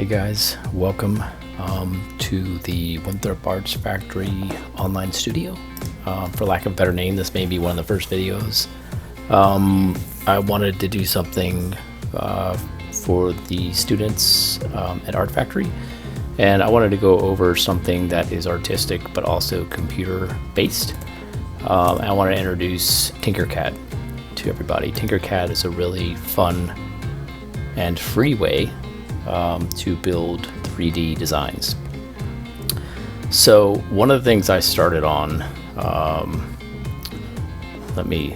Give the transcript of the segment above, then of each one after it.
Hey guys, welcome to the Winthrop Arts Factory online studio. For lack of a better name, this may be one of the first videos. I wanted to do something for the students at Art Factory, and I wanted to go over something that is artistic but also computer based. I want to introduce TinkerCAD to everybody. TinkerCAD is a really fun and free way to build 3D designs. So one of the things I started on, let me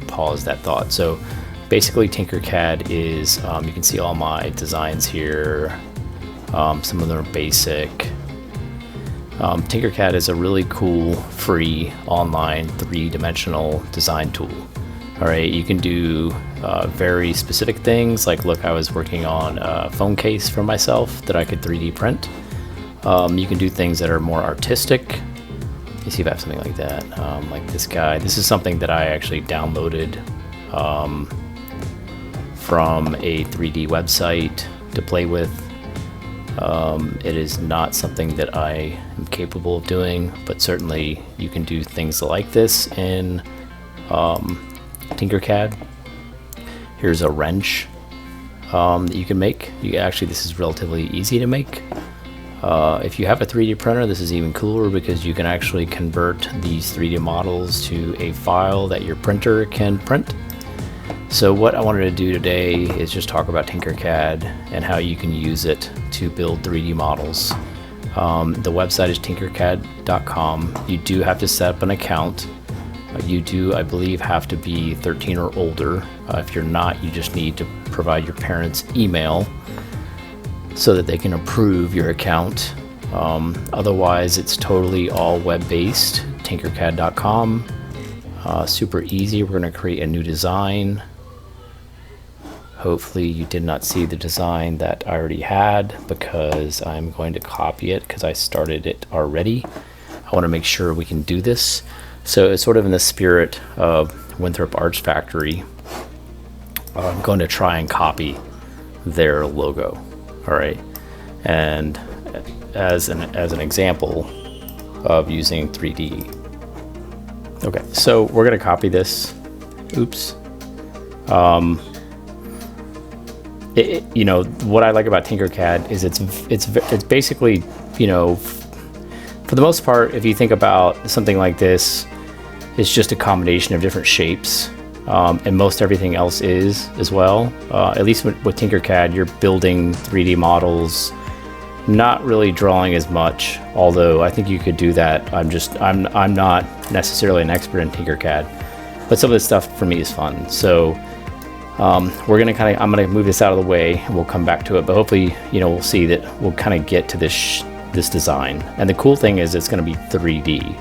pause that thought. So basically TinkerCAD is, you can see all my designs here. Some of them are basic. TinkerCAD is a really cool, free, online, three-dimensional design tool. All right, you can do very specific things, like look, I was working on a phone case for myself that I could 3D print. You can do things that are more artistic. Let me see if I have something like that, like this guy. This is something that I actually downloaded from a 3D website to play with. It is not something that I am capable of doing, but certainly you can do things like this in TinkerCAD. Here's a wrench that you can make. This is relatively easy to make. If you have a 3D printer, this is even cooler because you can actually convert these 3D models to a file that your printer can print. So what I wanted to do today is just talk about TinkerCAD and how you can use it to build 3D models. The website is tinkercad.com. You do have to set up an account. You do, I believe, have to be 13 or older. If you're not, you just need to provide your parents' email so that they can approve your account. Otherwise, it's totally all web-based. tinkercad.com. Super easy. We're going to create a new design. Hopefully you did not see the design that I already had, because I'm going to copy it because I started it already. I want to make sure we can do this. So it's sort of in the spirit of Winthrop Arts Factory. I'm going to try and copy their logo. All right, and as an example of using 3D. Okay, so we're going to copy this. Oops. You know what I like about TinkerCAD is it's basically, you know, for the most part, if you think about something like this, it's just a combination of different shapes, and most everything else is as well. At least with TinkerCAD, you're building 3D models, not really drawing as much. Although I think you could do that. I'm not necessarily an expert in TinkerCAD, but some of this stuff for me is fun. So I'm gonna move this out of the way, and we'll come back to it. But hopefully, you know, we'll see that we'll kind of get to this design. And the cool thing is it's going to be 3D.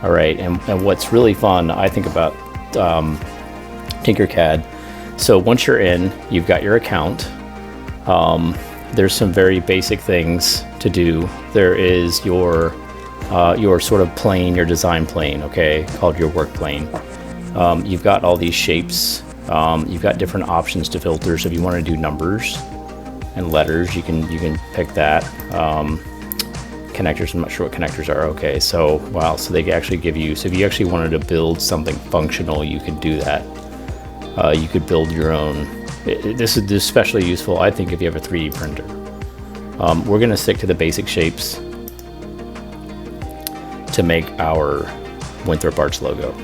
All right, and what's really fun, I think, about TinkerCAD, so once you're in, you've got your account. There's some very basic things to do. There is your sort of plane, your design plane, okay, called your work plane. You've got all these shapes. You've got different options to filter. So if you want to do numbers and letters, you can pick that. Connectors, I'm not sure what connectors are. Okay, so wow, so they actually give you, so if you actually wanted to build something functional, you could do that. You could build your own. This is especially useful, I think, if you have a 3D printer. We're going to stick to the basic shapes to make our Winthrop Arts logo.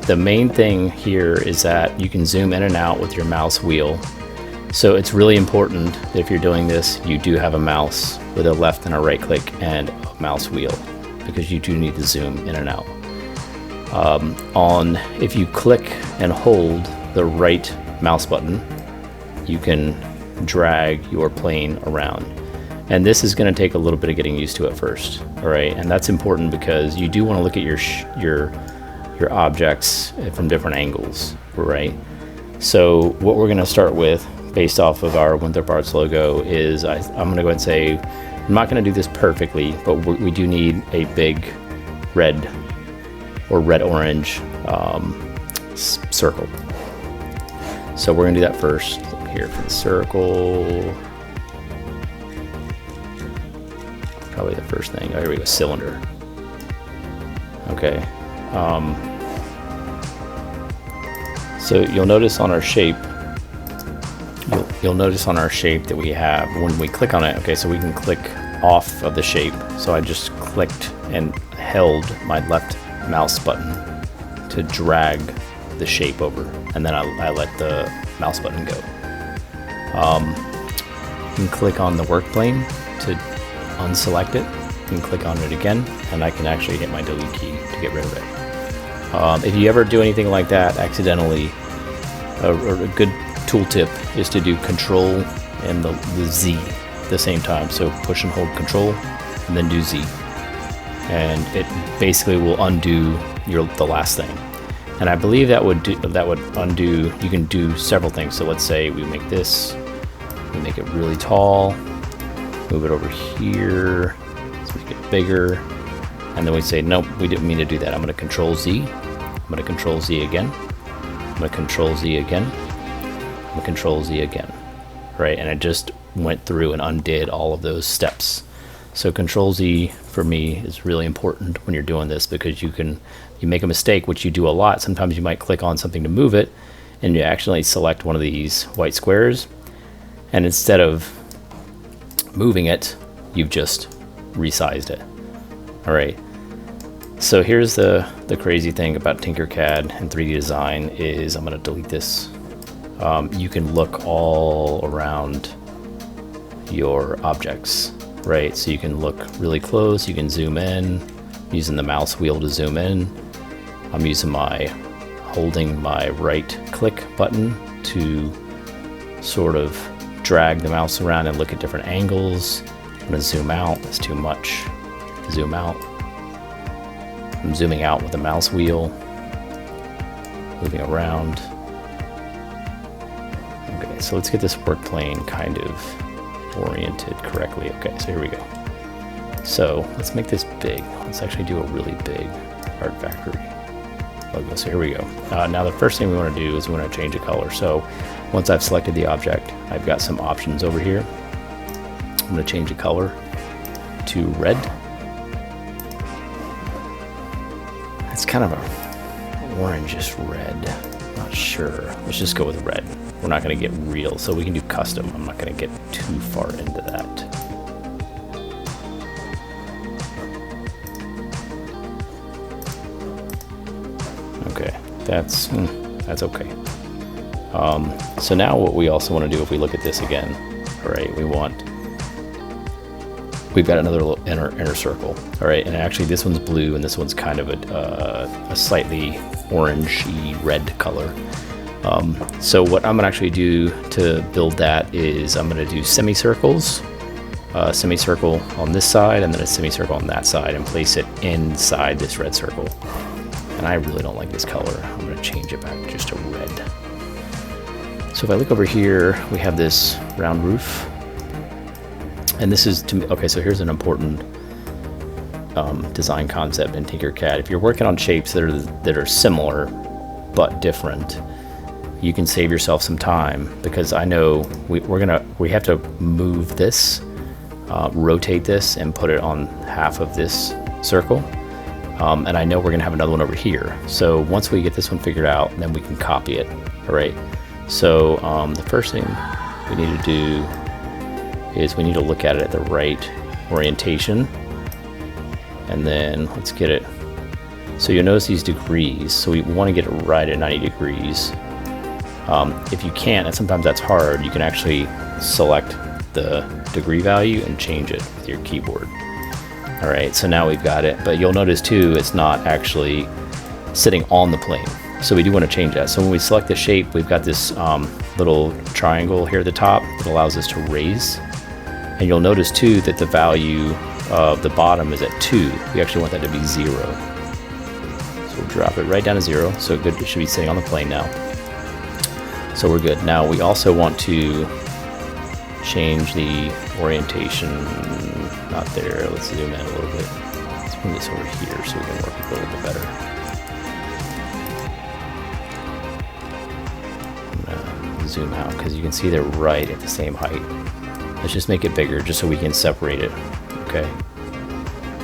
The main thing here is that you can zoom in and out with your mouse wheel. So it's really important that if you're doing this, you do have a mouse with a left and a right click and a mouse wheel, because you do need to zoom in and out. If you click and hold the right mouse button, you can drag your plane around. And this is going to take a little bit of getting used to at first. All right, and that's important because you do want to look at your objects from different angles, right? So what we're going to start with, based off of our Winthrop Arts logo, is I'm going to go ahead and say, I'm not going to do this perfectly, but we do need a big red or red-orange circle. So we're going to do that first. here for the circle? Probably the first thing. Oh, here we go, cylinder. Okay. So you'll notice on our shape, you'll notice on our shape that we have, when we click on it, okay, so we can click off of the shape. So I just clicked and held my left mouse button to drag the shape over, and then I let the mouse button go. You can click on the work plane to unselect it. You can click on it again, and I can actually hit my delete key to get rid of it. If you ever do anything like that accidentally, a good tooltip is to do Control and the Z at the same time. So push and hold Control, and then do Z, and it basically will undo the last thing. And I believe that would undo. You can do several things. So let's say we make this, we make it really tall, move it over here, let's make it bigger, and then we say nope, we didn't mean to do that. I'm going to Control Z. I'm going to Control Z again. I'm going to Control Z again. I'm going to Control Z again. Right, and it just went through and undid all of those steps. So Control Z for me is really important when you're doing this, because you make a mistake, which you do a lot. Sometimes you might click on something to move it, and you actually select one of these white squares, and instead of moving it, you've just resized it. All right. So here's the crazy thing about TinkerCAD and 3D design is, I'm going to delete this. You can look all around your objects, right? So you can look really close, you can zoom in, using the mouse wheel to zoom in. I'm holding my right click button to sort of drag the mouse around and look at different angles. I'm going to zoom out, that's too much. Zoom out. I'm zooming out with the mouse wheel, moving around. Okay, so let's get this work plane kind of oriented correctly. Okay, so here we go. So let's make this big. Let's actually do a really big Art Factory logo. So here we go. Now the first thing we want to do is we want to change the color. So once I've selected the object, I've got some options over here. I'm going to change the color to red. It's kind of a orangish red. Not sure. Let's just go with red. We're not going to get real, so we can do custom. I'm not going to get too far into that. Okay, that's okay. So now what we also want to do, if we look at this again, all right, we've got another little inner circle, all right, and actually this one's blue and this one's kind of a slightly orangey red color. So what I'm gonna actually do to build that is I'm gonna do semicircles, a semicircle on this side and then a semicircle on that side, and place it inside this red circle. And I really don't like this color. I'm gonna change it back just to red. So if I look over here, we have this round roof. And this is, okay, so here's an important design concept in TinkerCAD. If you're working on shapes that are similar but different, you can save yourself some time, because I know we have to move this, rotate this, and put it on half of this circle. And I know we're gonna have another one over here. So once we get this one figured out, then we can copy it. All right. So the first thing we need to do is we need to look at it at the right orientation, and then let's get it. So you'll notice these degrees, so we want to get it right at 90 degrees. If you can't, and sometimes that's hard, you can actually select the degree value and change it with your keyboard. All right, so now we've got it, but you'll notice too, it's not actually sitting on the plane. So we do want to change that. So when we select the shape, we've got this little triangle here at the top that allows us to raise. And you'll notice too that the value of the bottom is at 2. We actually want that to be 0. So we'll drop it right down to 0. So it should be sitting on the plane now. So we're good. Now we also want to change the orientation. Not there. Let's zoom in a little bit. Let's bring this over here so we can work with it a little bit better. to zoom out because you can see they're right at the same height. Let's just make it bigger just so we can separate it. Okay.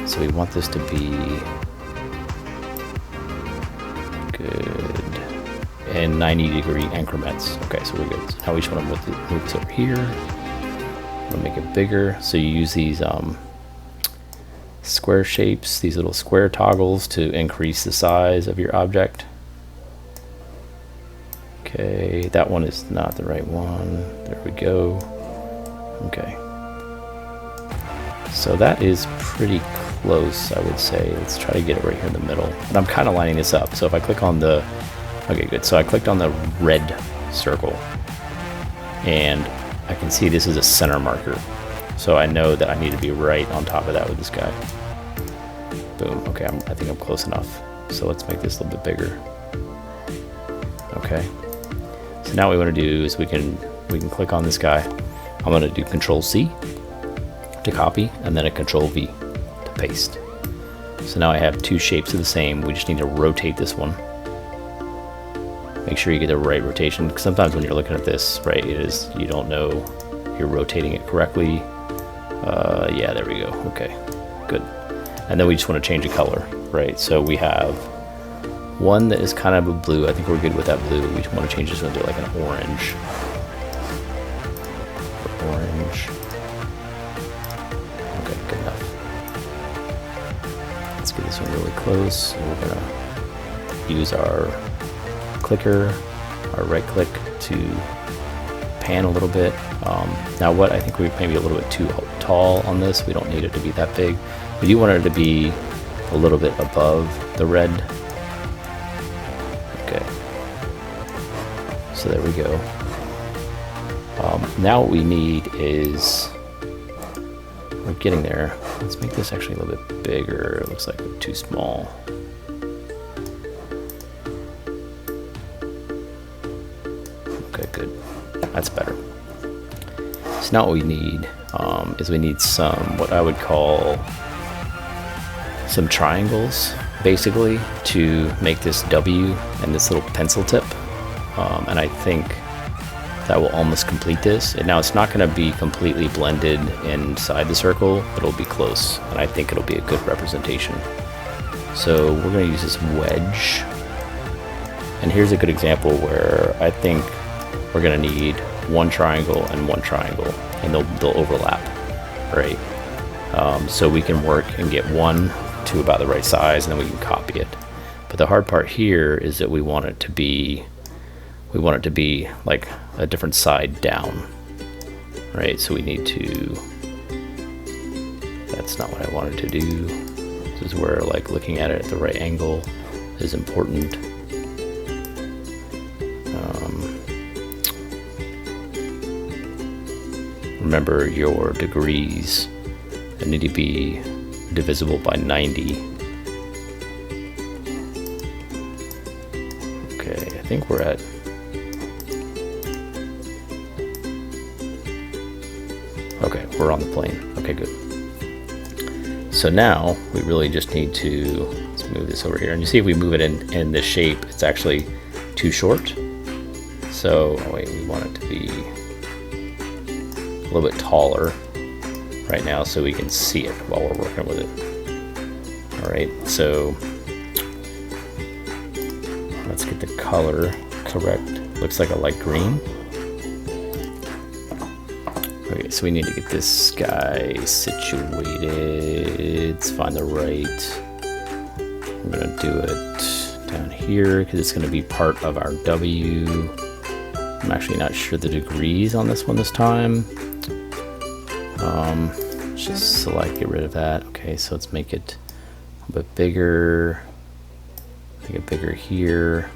So we want this to be good in 90-degree increments. Okay, so we're good. So now we just want to move this over here. I'm gonna make it bigger. So you use these square shapes, these little square toggles to increase the size of your object. Okay, that one is not the right one. There we go. Okay. So that is pretty close, I would say. Let's try to get it right here in the middle. And I'm kind of lining this up. So if I click on the, okay, good. So I clicked on the red circle and I can see this is a center marker. So I know that I need to be right on top of that with this guy. Boom. Okay, I think I'm close enough. So let's make this a little bit bigger. Okay. So now what we want to do is we can click on this guy. I'm going to do Control C to copy and then a Control V to paste. So now I have two shapes of the same. We just need to rotate this one. Make sure you get the right rotation, because sometimes when you're looking at this, right, you don't know you're rotating it correctly. Yeah, there we go. Okay, good. And then we just want to change the color, right? So we have one that is kind of a blue. I think we're good with that blue. We just want to change this one to like an orange. Orange. Okay, good enough. Let's get this one really close. And we're gonna use our clicker, our right click to pan a little bit. Now what I think we may be a little bit too tall on this. We don't need it to be that big. We do want it to be a little bit above the red. Okay. So there we go. Now what we need is, we're getting there. Let's make this actually a little bit bigger. It looks like we're too small. Okay, good. That's better. So now what we need is we need some, what I would call some triangles, basically, to make this W and this little pencil tip. And I think that will almost complete this. And now it's not going to be completely blended inside the circle, but it'll be close. And I think it'll be a good representation. So we're going to use this wedge. And here's a good example where I think we're going to need one triangle and one triangle, and they'll overlap, right? So we can work and get one to about the right size, and then we can copy it. But the hard part here is that we want it to be like a different side down, right? So we need to, that's not what I wanted to do. This is where like looking at it at the right angle is important. Remember your degrees need to be divisible by 90. Okay, I think we're at, okay, we're on the plane. Okay, good. So now we really just need to, let's move this over here. And you see if we move it in this shape, it's actually too short. So, oh wait, we want it to be a little bit taller right now so we can see it while we're working with it. All right, so let's get the color correct. Looks like a light green. Okay, so we need to get this guy situated. Let's find the right. I'm gonna do it down here because it's gonna be part of our W. I'm actually not sure the degrees on this one this time. Let's just select, get rid of that. Okay, so let's make it a little bit bigger. Make it bigger here,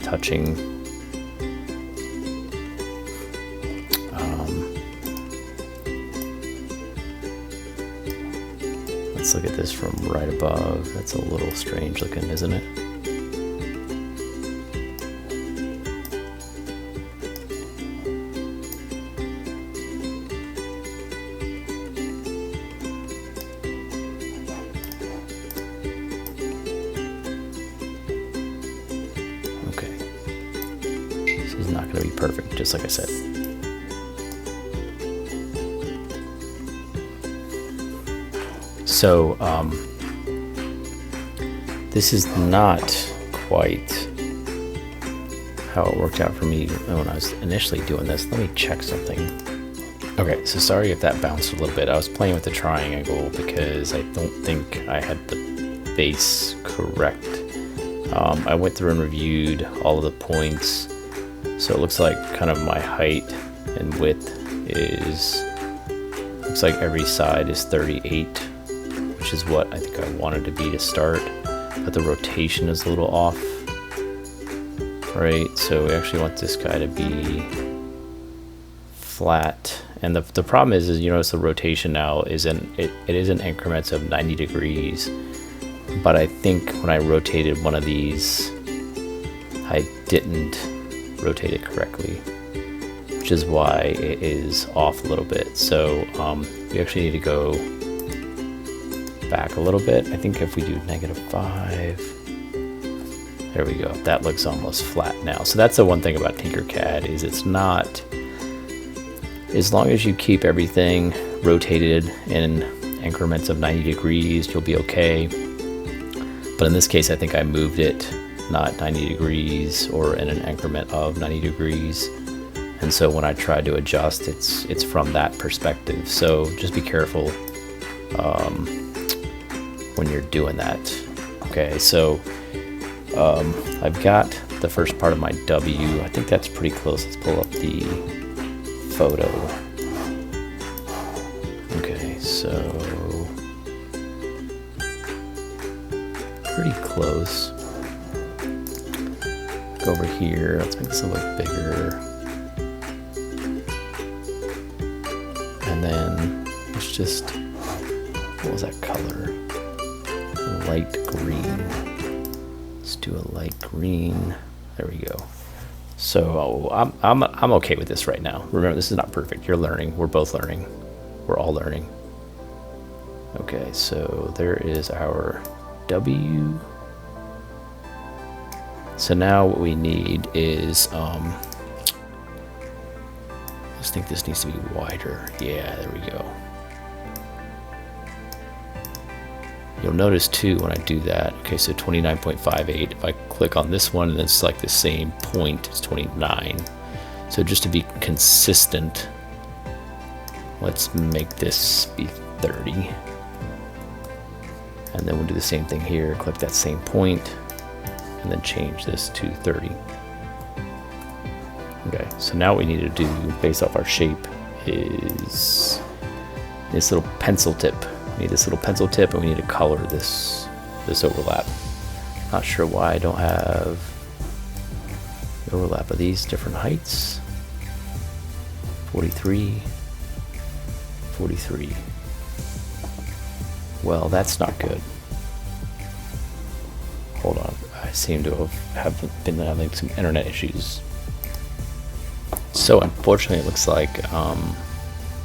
touching. Let's look at this from right above. That's a little strange looking, isn't it? going to be perfect, just like I said. So this is not quite how it worked out for me when I was initially doing this. Let me check something. Okay, so sorry if that bounced a little bit. I was playing with the triangle because I don't think I had the base correct. I went through and reviewed all of the points, so it looks like kind of my height and width is, looks like every side is 38, which is what I think I wanted to be to start, but the rotation is a little off, right? So we actually want this guy to be flat, and the problem is you notice the rotation now is it is in increments of 90 degrees, but I think when I rotated one of these I didn't rotate it correctly, which is why it is off a little bit. So we actually need to go back a little bit. I think if we do -5, there we go, that looks almost flat now. So that's the one thing about TinkerCAD, is it's not, as long as you keep everything rotated in increments of 90 degrees, you'll be okay. But in this case, I think I moved it not 90 degrees or in an increment of 90 degrees. And so when I try to adjust, it's from that perspective. So just be careful when you're doing that. Okay, so I've got the first part of my W. I think that's pretty close. Let's pull up the photo. Okay, so pretty close. Go over here. Let's make this a little bigger. And then let's just, what was that color? Light green. Let's do a light green. There we go. So I'm okay with this right now. Remember, this is not perfect. You're learning. We're both learning. We're all learning. Okay, so there is our W. So now what we need is, I just think this needs to be wider. Yeah, there we go. You'll notice too when I do that, okay, so 29.58, if I click on this one and then select the same point, it's 29. So just to be consistent, let's make this be 30. And then we'll do the same thing here, click that same point, and then change this to 30. Okay, so now what we need to do based off our shape is this little pencil tip. We need this little pencil tip, and we need to color this overlap. Not sure why I don't have the overlap of these different heights. 43, 43. Well, that's not good. Hold on, I seem to have been having some internet issues. So unfortunately, it looks like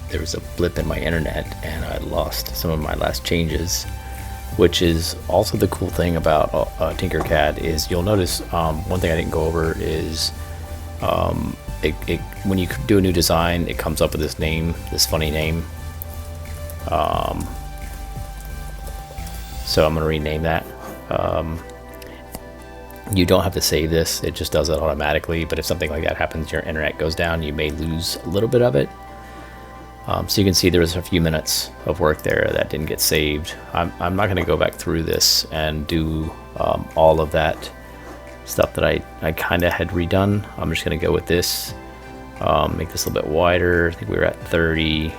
there was a blip in my internet and I lost some of my last changes, which is also the cool thing about TinkerCAD is you'll notice one thing I didn't go over is when you do a new design, it comes up with this name, this funny name. So I'm going to rename that. You don't have to save this, it just does it automatically, but if something like that happens, your internet goes down, you may lose a little bit of it. So you can see there was a few minutes of work there that didn't get saved. I'm not going to go back through this and do all of that stuff that I kind of had redone. I'm just going to go with this, make this a little bit wider. I think we were at 30.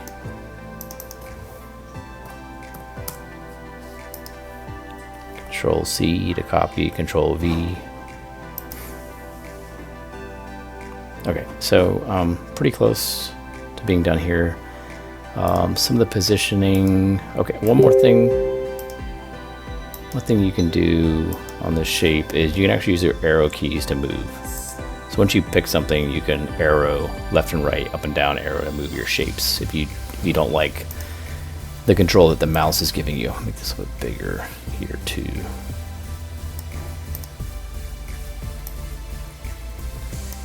Control C to copy, Control V. Okay, so pretty close to being done here. Some of the positioning. Okay, one thing you can do on this shape is you can actually use your arrow keys to move. So once you pick something, you can arrow left and right, up and down arrow to move your shapes. If you don't like the control that the mouse is giving you. I'll make this a bit bigger here too.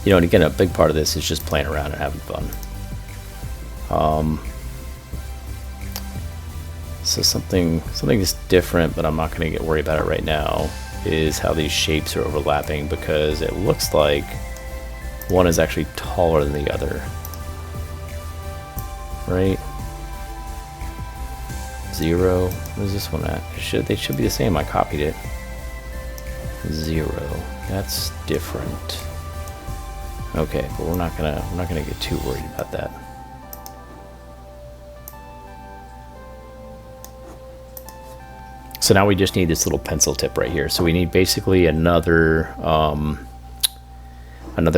You know, and again, a big part of this is just playing around and having fun. So something that's different, but I'm not going to worry about it right now, is how these shapes are overlapping, because it looks like one is actually taller than the other. Right? 0. Where's this one at? They should be the same. I copied it. 0. That's different. Okay, but we're not gonna get too worried about that. So now we just need this little pencil tip right here. So we need basically another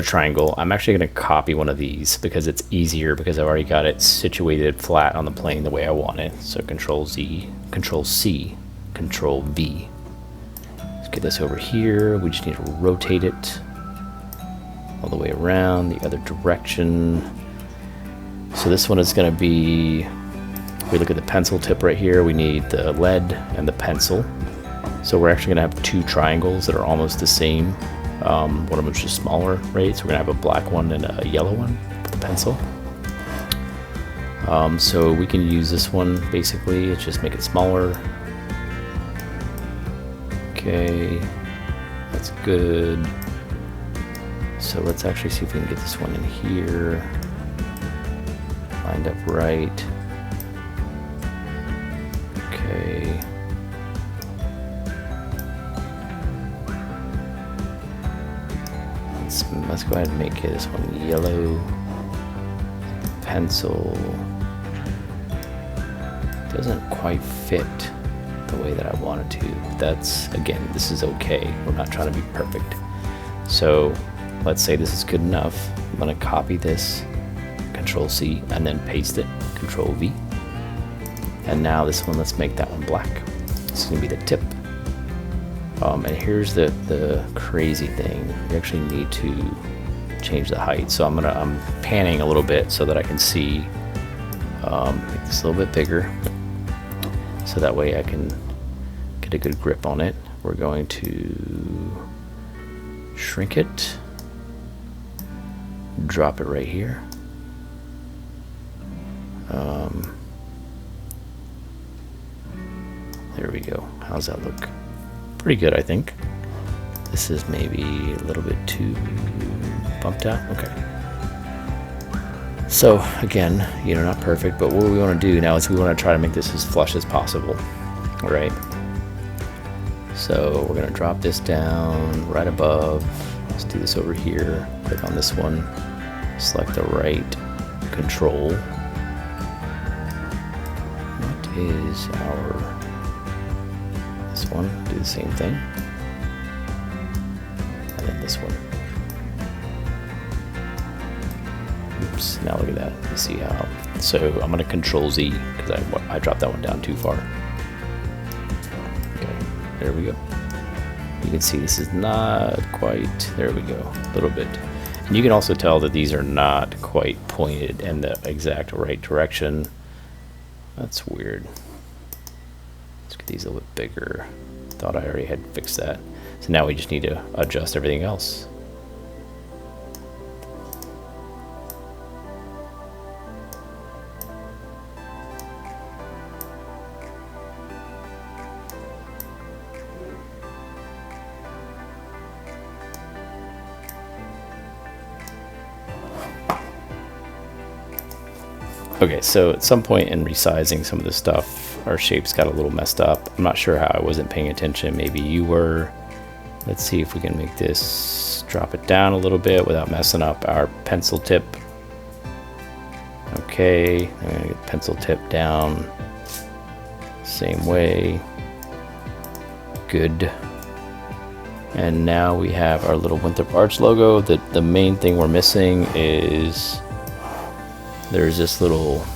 triangle. I'm actually going to copy one of these because it's easier, because I've already got it situated flat on the plane the way I want it. So Control Z, Control C, Control V. Let's get this over here. We just need to rotate it all the way around the other direction. So this one is going to be, if we look at the pencil tip right here, we need the lead and the pencil. So we're actually going to have two triangles that are almost the same. One of them is just smaller, right? So we're going to have a black one and a yellow one with the pencil. So we can use this one, basically. It's just make it smaller. Okay, that's good. So let's actually see if we can get this one in here. Lined up right. Okay. Let's go ahead and make this one yellow. Pencil doesn't quite fit the way that I want it to. That's, again, this is okay. We're not trying to be perfect. So let's say this is good enough. I'm going to copy this, Control C, and then paste it, Control V. And now this one, let's make that one black. This is going to be the tip. And here's the crazy thing. You actually need to change the height. So I'm panning a little bit so that I can see. Make this a little bit bigger, so that way I can get a good grip on it. We're going to shrink it, drop it right here. There we go. How's that look? Pretty good, I think. This is maybe a little bit too bumped out. Okay. So again, you know, not perfect, but what we want to do now is we want to try to make this as flush as possible. All right. So we're going to drop this down right above. Let's do this over here. Click on this one. Select the right control. What is our... This one, do the same thing, and then this one. Oops, now look at that. You see how, so I'm going to Control Z because I dropped that one down too far. Okay, there we go. You can see this is not quite, there we go, a little bit. And you can also tell that these are not quite pointed in the exact right direction. That's weird. Let's get these a little bit bigger. Thought I already had fixed that. So now we just need to adjust everything else. Okay, so at some point in resizing some of this stuff, our shapes got a little messed up. I'm not sure how. I wasn't paying attention. Maybe you were. Let's see if we can make this, drop it down a little bit without messing up our pencil tip. Okay, I'm gonna get pencil tip down same way. Good. And now we have our little Winthrop Arch logo. The main thing we're missing is there's this little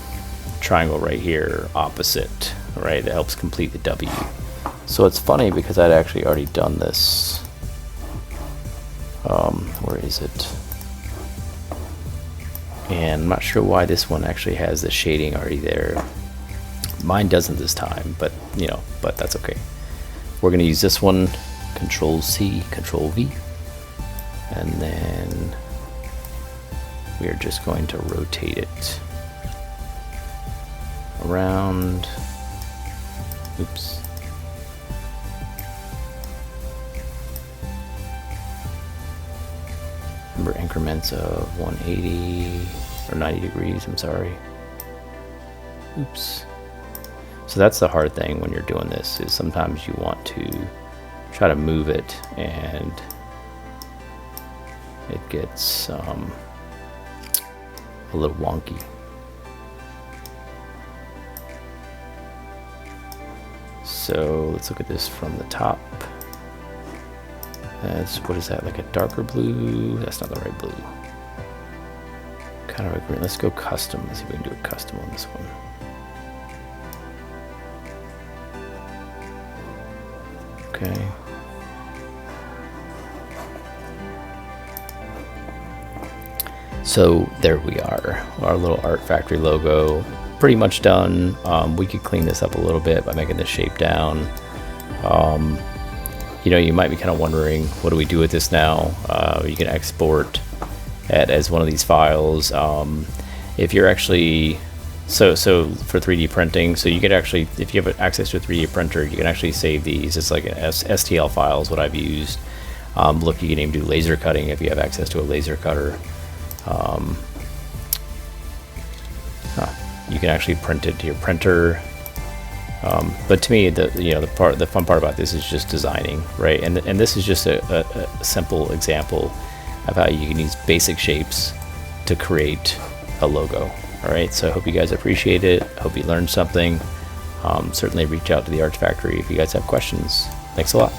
triangle right here opposite, right, that helps complete the W. So it's funny because I'd actually already done this. Where is it? And I'm not sure why this one actually has the shading already there. Mine doesn't this time, but you know, but that's okay. We're gonna use this one, Control C, Control V, and then we are just going to rotate it around. Oops. Remember, increments of 180 or 90 degrees, I'm sorry. Oops. So that's the hard thing when you're doing this, is sometimes you want to try to move it and it gets a little wonky. So let's look at this from the top. That's, what is that, like a darker blue? That's not the right blue. Kind of a green. Let's go custom. Let's see if we can do a custom on this one. Okay. So there we are, our little Art Factory logo, pretty much done. We could clean this up a little bit by making the shape down. You know, you might be kind of wondering, what do we do with this now? You can export it as one of these files. If you're actually, so for 3D printing, so you can actually, if you have access to a 3D printer, you can actually save these. It's like an STL file is what I've used. Look, you can even do laser cutting if you have access to a laser cutter. You can actually print it to your printer. But to me, the fun part about this is just designing, right? And this is just a simple example of how you can use basic shapes to create a logo. All right, so I hope you guys appreciate it. Hope you learned something. Certainly reach out to the Art Factory if you guys have questions. Thanks a lot.